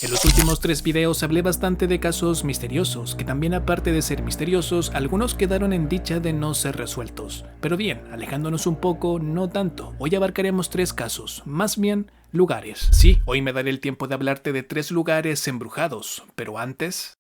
En los últimos 3 videos hablé bastante de casos misteriosos, que también aparte de ser misteriosos, algunos quedaron en dicha de no ser resueltos. Pero bien, alejándonos un poco, no tanto, hoy abarcaremos 3 casos, más bien lugares. Sí, hoy me daré el tiempo de hablarte de 3 lugares embrujados, pero antes...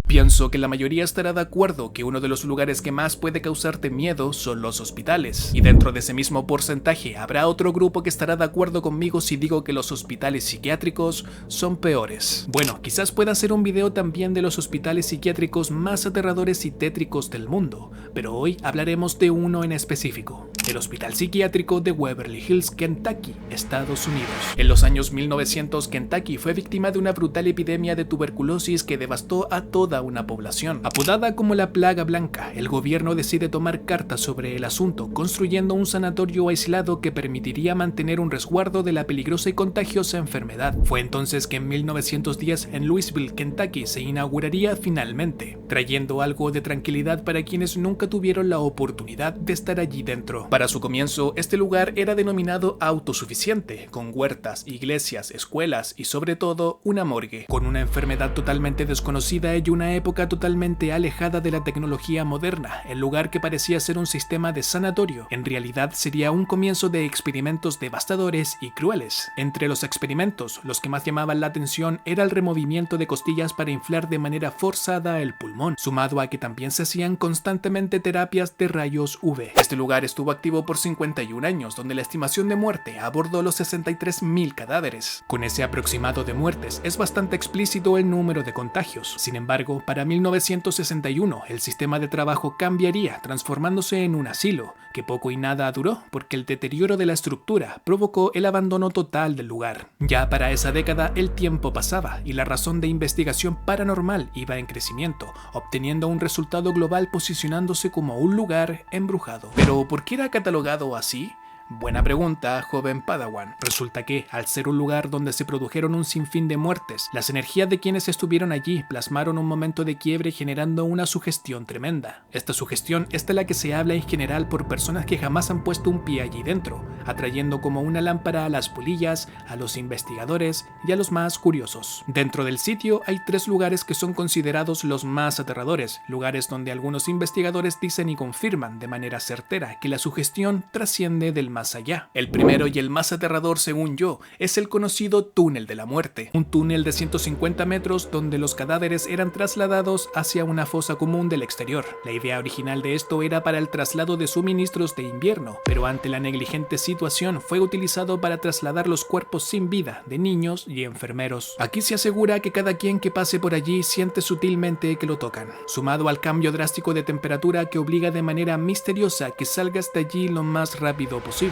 Pienso que la mayoría estará de acuerdo que uno de los lugares que más puede causarte miedo son los hospitales, y dentro de ese mismo porcentaje habrá otro grupo que estará de acuerdo conmigo si digo que los hospitales psiquiátricos son peores. Bueno, quizás pueda hacer un video también de los hospitales psiquiátricos más aterradores y tétricos del mundo, pero hoy hablaremos de uno en específico, el Hospital Psiquiátrico de Beverly Hills, Kentucky, Estados Unidos. En los años 1900, Kentucky fue víctima de una brutal epidemia de tuberculosis que devastó a toda una población. Apodada como la plaga blanca, el gobierno decide tomar cartas sobre el asunto, construyendo un sanatorio aislado que permitiría mantener un resguardo de la peligrosa y contagiosa enfermedad. Fue entonces que en 1910 en Louisville, Kentucky, se inauguraría finalmente, trayendo algo de tranquilidad para quienes nunca tuvieron la oportunidad de estar allí dentro. Para su comienzo, este lugar era denominado autosuficiente, con huertas, iglesias, escuelas y sobre todo una morgue, con una enfermedad totalmente desconocida y una época totalmente alejada de la tecnología moderna. El lugar que parecía ser un sistema de sanatorio, en realidad sería un comienzo de experimentos devastadores y crueles. Entre los experimentos, los que más llamaban la atención era el removimiento de costillas para inflar de manera forzada el pulmón, sumado a que también se hacían constantemente terapias de rayos UV. Este lugar estuvo activo por 51 años, donde la estimación de muerte abordó los 63.000 cadáveres. Con ese aproximado de muertes, es bastante explícito el número de contagios. Sin embargo, para 1961, el sistema de trabajo cambiaría, transformándose en un asilo, que poco y nada duró, porque el deterioro de la estructura provocó el abandono total del lugar. Ya para esa década, el tiempo pasaba, y la razón de investigación paranormal iba en crecimiento, obteniendo un resultado global posicionándose como un lugar embrujado. ¿Pero por qué era catalogado así? Buena pregunta, joven Padawan. Resulta que, al ser un lugar donde se produjeron un sinfín de muertes, las energías de quienes estuvieron allí plasmaron un momento de quiebre generando una sugestión tremenda. Esta sugestión es de la que se habla en general por personas que jamás han puesto un pie allí dentro, atrayendo como una lámpara a las polillas, a los investigadores y a los más curiosos. Dentro del sitio hay 3 lugares que son considerados los más aterradores, lugares donde algunos investigadores dicen y confirman de manera certera que la sugestión trasciende del más allá. El primero y el más aterrador, según yo, es el conocido túnel de la muerte, un túnel de 150 metros donde los cadáveres eran trasladados hacia una fosa común del exterior. La idea original de esto era para el traslado de suministros de invierno, pero ante la negligente situación fue utilizado para trasladar los cuerpos sin vida de niños y enfermeros. Aquí se asegura que cada quien que pase por allí siente sutilmente que lo tocan, sumado al cambio drástico de temperatura que obliga de manera misteriosa que salgas de allí lo más rápido posible.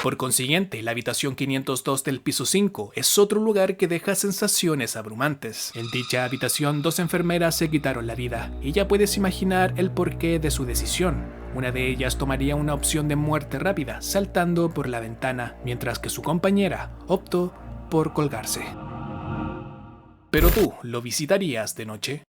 Por consiguiente, la habitación 502 del piso 5 es otro lugar que deja sensaciones abrumantes. En dicha habitación, 2 enfermeras se quitaron la vida, y ya puedes imaginar el porqué de su decisión. Una de ellas tomaría una opción de muerte rápida, saltando por la ventana, mientras que su compañera optó por colgarse. ¿Pero tú lo visitarías de noche?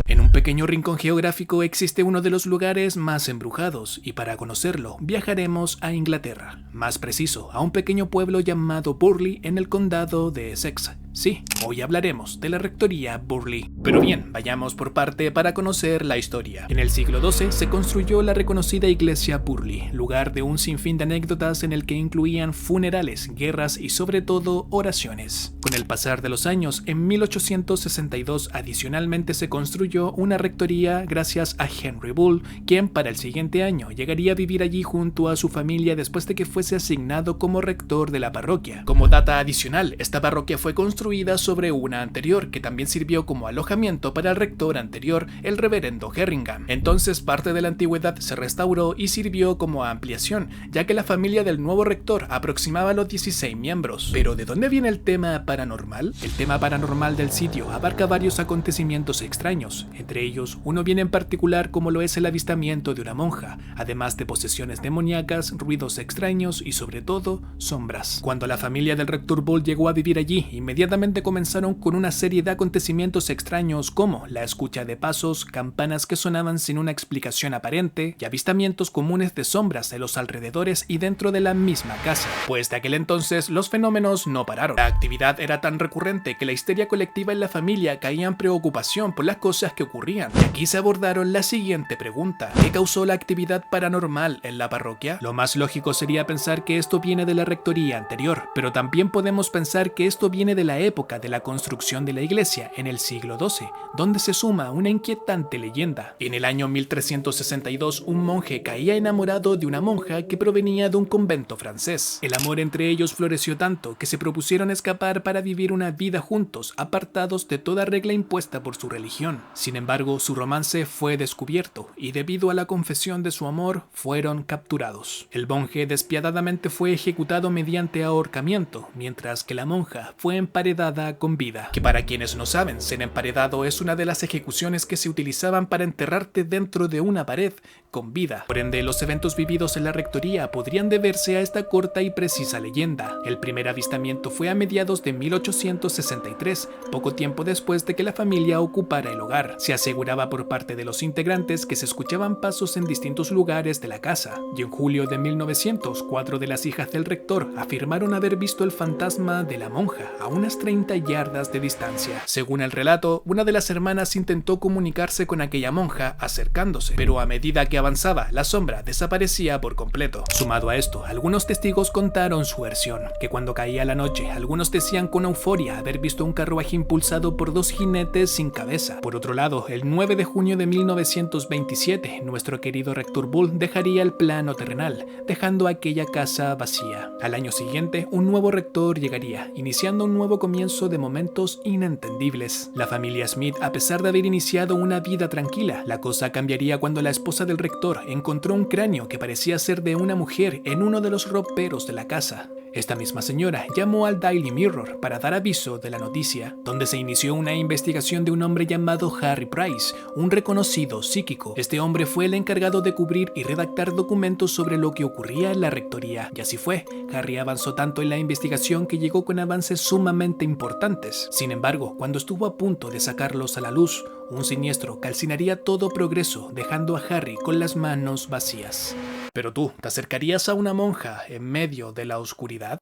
En un pequeño rincón geográfico existe uno de los lugares más embrujados, y para conocerlo viajaremos a Inglaterra, más preciso, a un pequeño pueblo llamado Burley en el condado de Essex. Sí, hoy hablaremos de la rectoría Burley. Pero bien, vayamos por parte para conocer la historia. En el siglo XII se construyó la reconocida iglesia Burley, lugar de un sinfín de anécdotas en el que incluían funerales, guerras y sobre todo oraciones. Con el pasar de los años, en 1862 adicionalmente se construyó una rectoría gracias a Henry Bull, quien para el siguiente año llegaría a vivir allí junto a su familia después de que fuese asignado como rector de la parroquia. Como data adicional, esta parroquia fue construida construida sobre una anterior, que también sirvió como alojamiento para el rector anterior, el reverendo Herringham. Entonces parte de la antigüedad se restauró y sirvió como ampliación, ya que la familia del nuevo rector aproximaba a los 16 miembros. Pero ¿de dónde viene el tema paranormal? El tema paranormal del sitio abarca varios acontecimientos extraños, entre ellos uno bien en particular como lo es el avistamiento de una monja, además de posesiones demoníacas, ruidos extraños y sobre todo sombras. Cuando la familia del rector Bull llegó a vivir allí, inmediatamente comenzaron con una serie de acontecimientos extraños como la escucha de pasos, campanas que sonaban sin una explicación aparente y avistamientos comunes de sombras en los alrededores y dentro de la misma casa. Pues de aquel entonces los fenómenos no pararon. La actividad era tan recurrente que la histeria colectiva en la familia caía en preocupación por las cosas que ocurrían. Y aquí se abordaron la siguiente pregunta: ¿qué causó la actividad paranormal en la parroquia? Lo más lógico sería pensar que esto viene de la rectoría anterior, pero también podemos pensar que esto viene de la época de la construcción de la iglesia en el siglo XII, donde se suma una inquietante leyenda. En el año 1362, un monje caía enamorado de una monja que provenía de un convento francés. El amor entre ellos floreció tanto que se propusieron escapar para vivir una vida juntos, apartados de toda regla impuesta por su religión. Sin embargo, su romance fue descubierto y debido a la confesión de su amor, fueron capturados. El monje despiadadamente fue ejecutado mediante ahorcamiento, mientras que la monja fue emparedada con vida. Que para quienes no saben, ser emparedado es una de las ejecuciones que se utilizaban para enterrarte dentro de una pared con vida. Por ende, los eventos vividos en la rectoría podrían deberse a esta corta y precisa leyenda. El primer avistamiento fue a mediados de 1863, poco tiempo después de que la familia ocupara el hogar. Se aseguraba por parte de los integrantes que se escuchaban pasos en distintos lugares de la casa, y en julio de 1900, 4 de las hijas del rector afirmaron haber visto el fantasma de la monja a unas 30 yardas de distancia. Según el relato, una de las hermanas intentó comunicarse con aquella monja acercándose, pero a medida que avanzaba, la sombra desaparecía por completo. Sumado a esto, algunos testigos contaron su versión, que cuando caía la noche, algunos decían con euforia haber visto un carruaje impulsado por dos jinetes sin cabeza. Por otro lado, el 9 de junio de 1927, nuestro querido rector Bull dejaría el plano terrenal, dejando aquella casa vacía. Al año siguiente, un nuevo rector llegaría, iniciando un nuevo comienzo de momentos inentendibles. La familia Smith, a pesar de haber iniciado una vida tranquila, la cosa cambiaría cuando la esposa del rector encontró un cráneo que parecía ser de una mujer en uno de los roperos de la casa. Esta misma señora llamó al Daily Mirror para dar aviso de la noticia, donde se inició una investigación de un hombre llamado Harry Price, un reconocido psíquico. Este hombre fue el encargado de cubrir y redactar documentos sobre lo que ocurría en la rectoría, y así fue. Harry avanzó tanto en la investigación que llegó con avances sumamente importantes. Sin embargo, cuando estuvo a punto de sacarlos a la luz, un siniestro calcinaría todo progreso, dejando a Harry con las manos vacías. Pero tú, ¿te acercarías a una monja en medio de la oscuridad?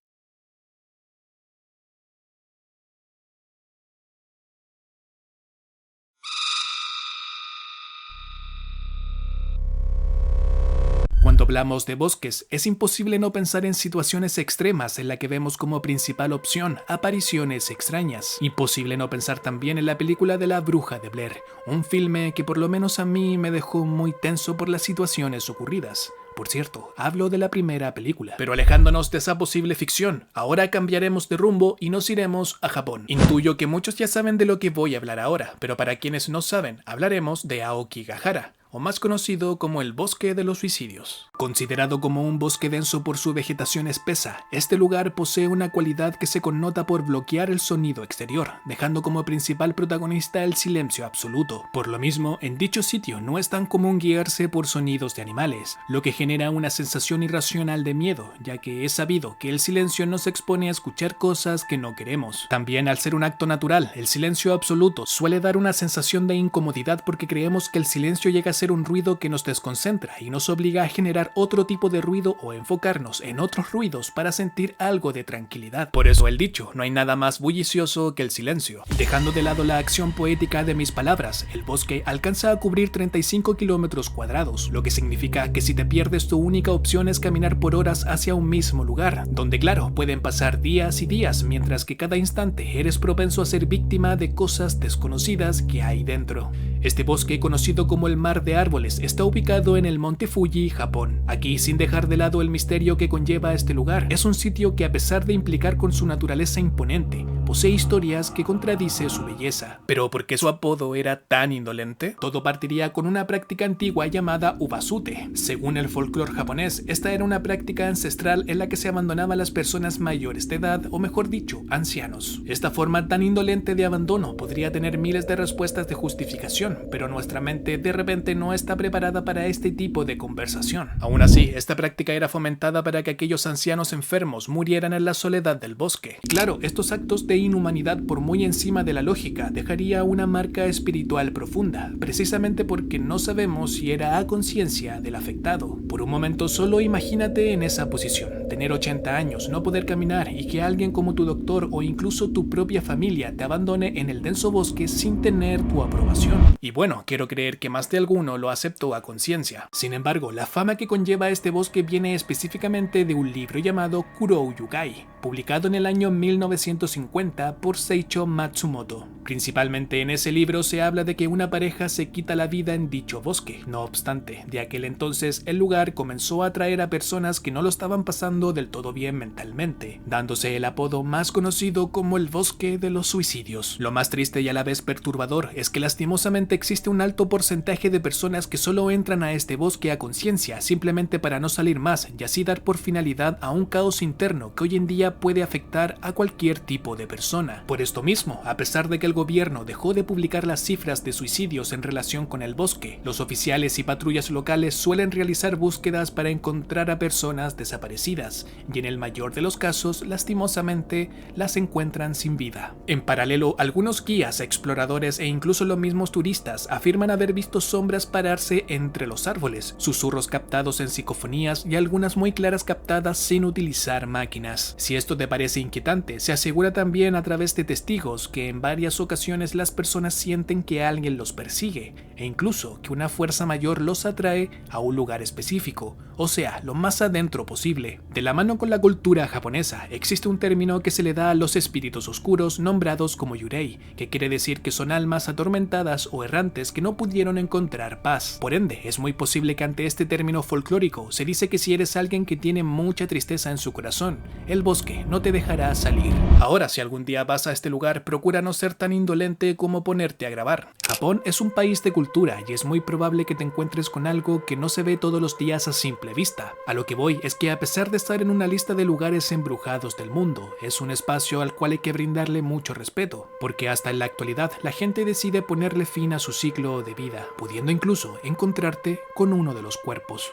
Cuando hablamos de bosques, es imposible no pensar en situaciones extremas en la que vemos como principal opción apariciones extrañas. Imposible no pensar también en la película de La Bruja de Blair, un filme que por lo menos a mí me dejó muy tenso por las situaciones ocurridas. Por cierto, hablo de la primera película. Pero alejándonos de esa posible ficción, ahora cambiaremos de rumbo y nos iremos a Japón. Intuyo que muchos ya saben de lo que voy a hablar ahora, pero para quienes no saben, hablaremos de Aokigahara, o más conocido como el Bosque de los Suicidios. Considerado como un bosque denso por su vegetación espesa, este lugar posee una cualidad que se connota por bloquear el sonido exterior, dejando como principal protagonista el silencio absoluto. Por lo mismo, en dicho sitio no es tan común guiarse por sonidos de animales, lo que genera una sensación irracional de miedo, ya que es sabido que el silencio nos expone a escuchar cosas que no queremos. También, al ser un acto natural, el silencio absoluto suele dar una sensación de incomodidad porque creemos que el silencio llega a ser un ruido que nos desconcentra y nos obliga a generar otro tipo de ruido o enfocarnos en otros ruidos para sentir algo de tranquilidad. Por eso el dicho, no hay nada más bullicioso que el silencio. Dejando de lado la acción poética de mis palabras, el bosque alcanza a cubrir 35 kilómetros cuadrados, lo que significa que si te pierdes, tu única opción es caminar por horas hacia un mismo lugar, donde claro, pueden pasar días y días, mientras que cada instante eres propenso a ser víctima de cosas desconocidas que hay dentro. Este bosque, conocido como el Mar de Árboles, está ubicado en el Monte Fuji, Japón. Aquí, sin dejar de lado el misterio que conlleva este lugar, es un sitio que, a pesar de implicar con su naturaleza imponente, posee historias que contradice su belleza. Pero ¿por qué su apodo era tan indolente? Todo partiría con una práctica antigua llamada ubasute. Según el folclore japonés, esta era una práctica ancestral en la que se abandonaba a las personas mayores de edad, o mejor dicho, ancianos. Esta forma tan indolente de abandono podría tener miles de respuestas de justificación, pero nuestra mente de repente no está preparada para este tipo de conversación. Aún así, esta práctica era fomentada para que aquellos ancianos enfermos murieran en la soledad del bosque. Claro, estos actos de inhumanidad, por muy encima de la lógica, dejaría una marca espiritual profunda, precisamente porque no sabemos si era a conciencia del afectado. Por un momento solo imagínate en esa posición, tener 80 años, no poder caminar y que alguien como tu doctor o incluso tu propia familia te abandone en el denso bosque sin tener tu aprobación. Y bueno, quiero creer que más de alguno lo aceptó a conciencia. Sin embargo, la fama que conlleva este bosque viene específicamente de un libro llamado Kurou Yukai, publicado en el año 1950 por Seicho Matsumoto. Principalmente en ese libro se habla de que una pareja se quita la vida en dicho bosque. No obstante, de aquel entonces el lugar comenzó a atraer a personas que no lo estaban pasando del todo bien mentalmente, dándose el apodo más conocido como el Bosque de los Suicidios. Lo más triste y a la vez perturbador es que lastimosamente existe un alto porcentaje de personas que solo entran a este bosque a conciencia simplemente para no salir más y así dar por finalidad a un caos interno que hoy en día puede afectar a cualquier tipo de persona. Por esto mismo, a pesar de que el gobierno dejó de publicar las cifras de suicidios en relación con el bosque, los oficiales y patrullas locales suelen realizar búsquedas para encontrar a personas desaparecidas y en el mayor de los casos, lastimosamente, las encuentran sin vida. En paralelo, algunos guías, exploradores e incluso los mismos turistas afirman haber visto sombras pararse entre los árboles, susurros captados en psicofonías y algunas muy claras captadas sin utilizar máquinas. Si esto te parece inquietante, se asegura también a través de testigos que en varias ocasiones las personas sienten que alguien los persigue e incluso que una fuerza mayor los atrae a un lugar específico, o sea, lo más adentro posible. De la mano con la cultura japonesa, existe un término que se le da a los espíritus oscuros nombrados como yurei, que quiere decir que son almas atormentadas o errantes que no pudieron encontrar paz. Por ende, es muy posible que ante este término folclórico se dice que si eres alguien que tiene mucha tristeza en su corazón, el bosque no te dejará salir. Ahora, si algún día vas a este lugar, procura no ser tan indolente como ponerte a grabar. Japón es un país de cultura y es muy probable que te encuentres con algo que no se ve todos los días a simple vista. A lo que voy es que a pesar de estar en una lista de lugares embrujados del mundo, es un espacio al cual hay que brindarle mucho respeto, porque hasta en la actualidad la gente decide ponerle fin a su ciclo de vida, pudiendo incluso encontrarte con uno de los cuerpos.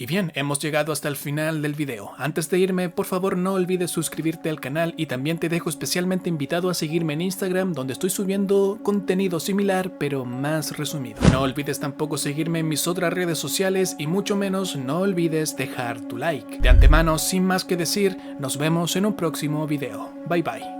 Y bien, hemos llegado hasta el final del video. Antes de irme, por favor no olvides suscribirte al canal y también te dejo especialmente invitado a seguirme en Instagram, donde estoy subiendo contenido similar pero más resumido. No olvides tampoco seguirme en mis otras redes sociales y mucho menos no olvides dejar tu like. De antemano, sin más que decir, nos vemos en un próximo video. Bye bye.